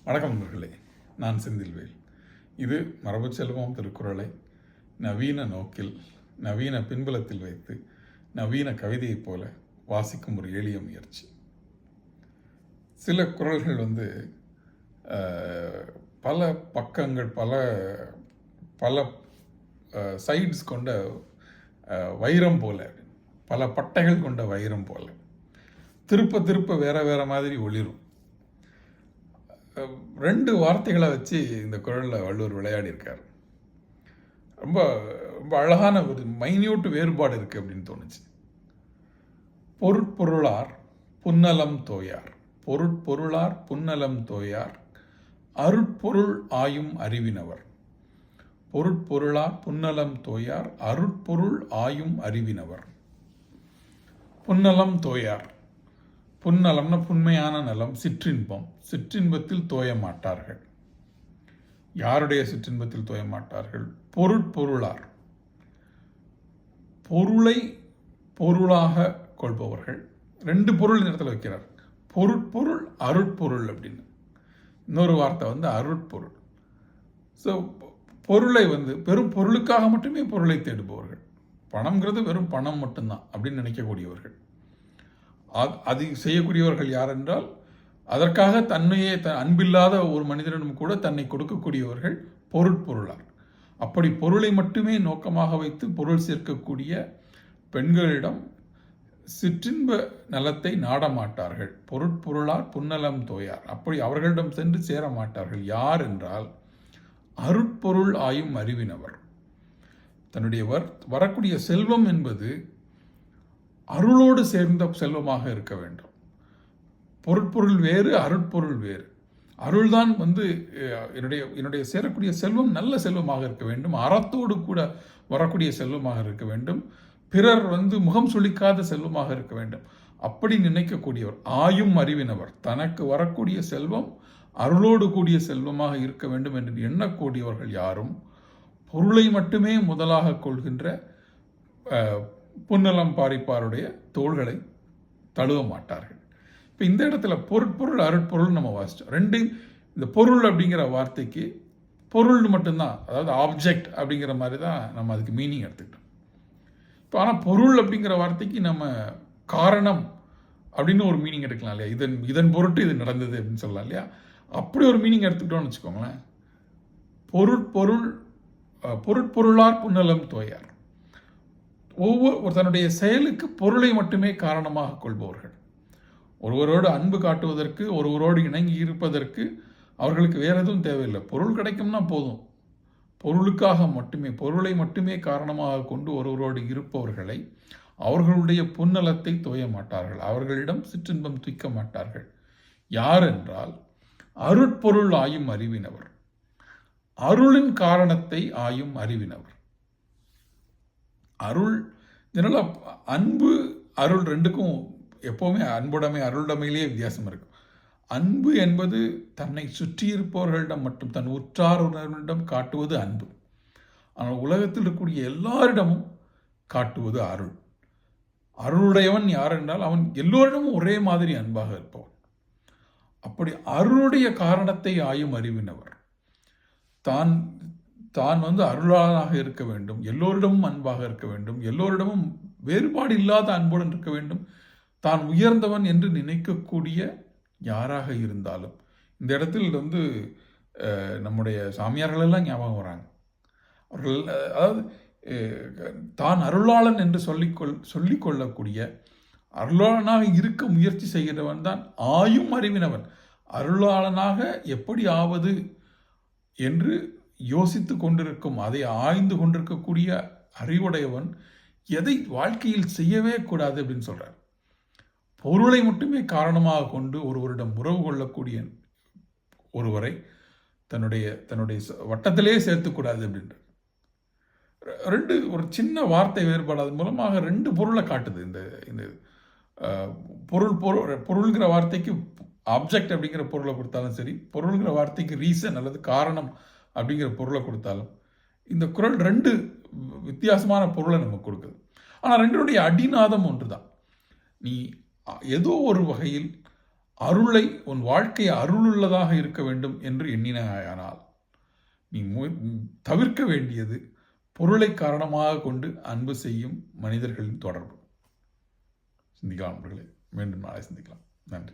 வணக்கம் நண்பர்களே, நான் செந்தில்வேல். இது மரபு செல்வம் திருக்குறளை நவீன நோக்கில், நவீன பின்புலத்தில் வைத்து, நவீன கவிதையைப் போல வாசிக்கும் ஒரு எளிய முயற்சி. சில குறள்கள் பல பக்கங்கள், பல பல சைட்ஸ் கொண்ட வைரம் போல, பல பட்டைகள் கொண்ட வைரம் போல திருப்ப திருப்ப வேற வேற மாதிரி ஒளிரும். ரெண்டு வார்த்தைகளை வச்சு இந்த குறளில் வள்ளுவர் விளையாடி இருக்கார். ரொம்ப ரொம்ப அழகான ஒரு மைன்யூட் வேறுபாடு இருக்குது அப்படின்னு தோணுச்சு. பொருட்பொருளார் புன்னலம் தோயார், பொருட்பொருளார் புன்னலம் தோயார், அருட்பொருள் ஆயும் அறிவினவர். பொருட்பொருளார் புன்னலம் தோயார், அருட்பொருள் ஆயும் அறிவினவர். புன்னலம் தோயார், புன்னலம்னா புண்மையான நலம், சிற்றின்பம். சிற்றின்பத்தில் தோய மாட்டார்கள். யாருடைய சிற்றின்பத்தில் தோய மாட்டார்கள்? பொருட்பொருளார், பொருளை பொருளாக கொள்பவர்கள். ரெண்டு பொருள் இடத்துல வைக்கிறார், பொருட்பொருள் அருட்பொருள் அப்படின்னு. இன்னொரு வார்த்தை அருட்பொருள். ஸோ பொருளை வெறும் பொருளுக்காக மட்டுமே பொருளை தேடுபவர்கள். பணம்ங்கிறது வெறும் பணம் மட்டும்தான் அப்படின்னு நினைக்கக்கூடியவர்கள். அது செய்யக்கூடியவர்கள் யார் என்றால், அதற்காக தன்னையே அன்பில்லாத ஒரு மனிதனிடம் கூட தன்னை கொடுக்கக்கூடியவர்கள் பொருட்பொருளார். அப்படி பொருளை மட்டுமே நோக்கமாக வைத்து பொருள் சேர்க்கக்கூடிய பெண்களிடம் சிற்றின்ப நலத்தை நாட மாட்டார்கள். பொருட்பொருளார் புன்னலம் தோயார், அப்படி அவர்களிடம் சென்று சேர மாட்டார்கள். யார் என்றால் அருட்பொருள் ஆயும் அறிவினவர். தன்னுடைய வரக்கூடிய செல்வம் என்பது அருளோடு சேர்ந்த செல்வமாக இருக்க வேண்டும். பொருட்பொருள் வேறு, அருட்பொருள் வேறு. அருள்தான் என்னுடைய சேரக்கூடிய செல்வம் நல்ல செல்வமாக இருக்க வேண்டும், அறத்தோடு கூட வரக்கூடிய செல்வமாக இருக்க வேண்டும், பிறர் முகம் சுளிக்காத செல்வமாக இருக்க வேண்டும். அப்படி நினைக்கக்கூடியவர் ஆயும் அறிவினவர். தனக்கு வரக்கூடிய செல்வம் அருளோடு கூடிய செல்வமாக இருக்க வேண்டும் என்று எண்ணக்கூடியவர்கள் யாரும் பொருளை மட்டுமே முதலாக கொள்கின்ற புன்னலம் பாரிப்பாருடைய தோள்களை தழுவ மாட்டார்கள். இப்போ இந்த இடத்துல பொருட்பொருள் அருட்பொருள் நம்ம வாசித்தோம். ரெண்டையும், இந்த பொருள் அப்படிங்கிற வார்த்தைக்கு பொருள் மட்டும்தான், அதாவது ஆப்ஜெக்ட் அப்படிங்கிற மாதிரி தான் நம்ம அதுக்கு மீனிங் எடுத்துக்கிட்டோம். இப்போ ஆனால் பொருள் அப்படிங்கிற வார்த்தைக்கு நம்ம காரணம் அப்படின்னு ஒரு மீனிங் எடுக்கலாம் இல்லையா? இதன் பொருட்டு இது நடந்தது அப்படின்னு சொல்லலாம் இல்லையா? அப்படி ஒரு மீனிங் எடுத்துக்கிட்டோம்னு வச்சுக்கோங்களேன். பொருட்பொருளார் புன்னலம் தோயார். தன்னுடைய செயலுக்கு பொருளை மட்டுமே காரணமாக கொள்பவர்கள். ஒருவரோடு அன்பு காட்டுவதற்கு, ஒருவரோடு இணங்கி இருப்பதற்கு அவர்களுக்கு வேற எதுவும் தேவையில்லை. பொருள் கிடைக்கும்னா போதும். பொருளுக்காக மட்டுமே, பொருளை மட்டுமே காரணமாக கொண்டு ஒருவரோடு இருப்பவர்களை அவர்களுடைய புன்னலத்தை தோய மாட்டார்கள். அவர்களிடம் சிற்றின்பம் தூக்க மாட்டார்கள். யார் என்றால் அருட்பொருள் ஆயும் அறிவினவர், அருளின் காரணத்தை ஆயும் அறிவினவர். அருள், இதனால அன்பு அருள் ரெண்டுக்கும் எப்போவுமே அன்புடைமை அருளுடைமையிலேயே வித்தியாசம் இருக்கும். அன்பு என்பது தன்னை சுற்றி இருப்பவர்களிடம் மட்டும், தன் உற்றார் உணர்விடம் காட்டுவது அன்பு. ஆனால் உலகத்தில் இருக்கக்கூடிய எல்லாரிடமும் காட்டுவது அருள். அருளுடையவன் யார் என்றால் அவன் எல்லோரிடமும் ஒரே மாதிரி அன்பாக இருப்பவன். அப்படி அருளுடைய காரணத்தை ஆயும் அறிவினவர். தான் அருளாளனாக இருக்க வேண்டும், எல்லோரிடமும் அன்பாக இருக்க வேண்டும், எல்லோரிடமும் வேறுபாடு இல்லாத அன்புடன் இருக்க வேண்டும், தான் உயர்ந்தவன் என்று நினைக்கக்கூடிய யாராக இருந்தாலும். இந்த இடத்தில் நம்முடைய சாமியார்களெல்லாம் ஞாபகம் வராங்க. அவர்கள் அதாவது தான் அருளாளன் என்று சொல்லிக்கொள்ளக்கூடிய, அருளாளனாக இருக்க முயற்சி செய்கிறவன் தான் ஆயும் அறிவினவன். அருளாளனாக எப்படி ஆவது என்று யோசித்து கொண்டிருக்கும், அதை ஆய்ந்து கொண்டிருக்கக்கூடிய அறிவுடையவன் எதை வாழ்க்கையில் செய்யவே கூடாது அப்படின்னு சொல்றார். பொருளை மட்டுமே காரணமாக கொண்டு ஒருவரிடம் உறவு கொள்ளக்கூடிய ஒருவரை தன்னுடைய வட்டத்திலே சேர்த்துக்கூடாது அப்படின்ற ஒரு சின்ன வார்த்தை வேறுபாடு அது மூலமாக ரெண்டு பொருளை காட்டுது. இந்த பொருள்கிற வார்த்தைக்கு ஆப்ஜெக்ட் அப்படிங்கிற பொருளை கொடுத்தாலும் சரி, பொருள்கிற வார்த்தைக்கு ரீசன் அல்லது காரணம் அப்படிங்கிற பொருளை கொடுத்தாலும், இந்த குறள் ரெண்டு வித்தியாசமான பொருளை நமக்கு கொடுக்குது. ஆனால் ரெண்டுடைய அடிநாதம் ஒன்று தான். நீ ஏதோ ஒரு வகையில் அருளை உன் வாழ்க்கை அருளுள்ளதாக இருக்க வேண்டும் என்று எண்ணினாயானால் நீ தவிர்க்க வேண்டியது பொருளை காரணமாக கொண்டு அன்பு செய்யும் மனிதர்களின் தொடர்பு. சிந்திக்கலாம் நண்பர்களே. மீண்டும் நாளை சிந்திக்கலாம். நன்றி.